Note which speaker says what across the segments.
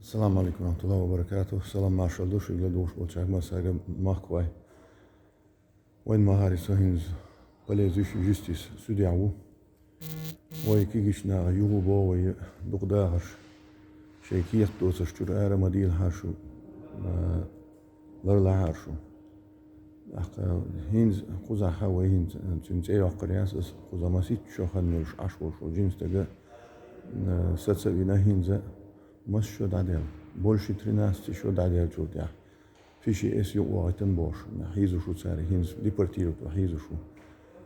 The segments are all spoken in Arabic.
Speaker 1: Assalamu alaikum warahmatullahi wabarakatuh. Salam marshal dush igla dush bolchak masaga mahkwai. Wen mahari sohins pale justice sudiawu. Way kigishna yugo way dugdaharsh. Sheikiyat dosa shtur ara madil harshu. Larla harshu. Hins quzaha way hins tsimtsay aqriyasas quzamasik shokhan nush ashwur shu jins taga satsavina hinza مش شو داديل بولشي تريناس شو داديل شو تيا فيشي اس يو وايتن بوش هيزو شو تساري هينز ديبرتيرو تو هيزو شو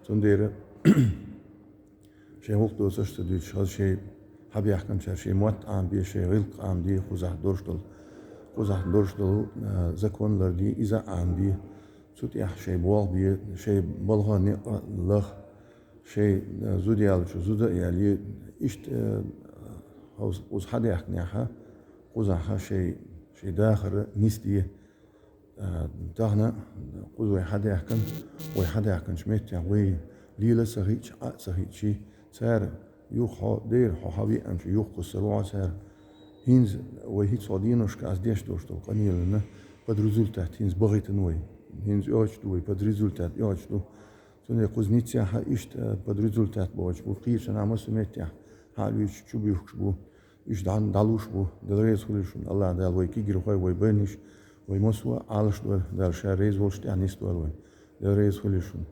Speaker 1: تندير شيء وقت دوسش تدوش هذا شيء حبي أحكم شيء موت عم بيه شيء غلق عم بيه خزح دورشتل زكون لردي إذا عم بيه سوت يح شيء بوال بيه شيء بلغة لخ شيء زوديال شو زود يعني إشت وز حدا يحكنيها قزحها شيء داخل نسدي تهنا قزوي حدا يحكن وحدا يحكن شميت يعني ليلة سهيت شيء سعر يوخ دير حبي أمشي يوخ قصروا سعر هينز وهيت صادينوش كأس ديش دوشتو قنيلنا بد ريزولتات هينز بغيت نوي هينز يوجدوا بد ريزولتات يوجدوا سنة قزنيتيا ها إشت بد ريزولتات بوج بقير سنة ما سميتيا هالويش شو بيحكوا إيش دالوش بو دلريز خليشون الله دال وي كي جرو وي بنش وي مسوا عالش دول دال شاريز ولش تانيس دول وي دلريز خليشون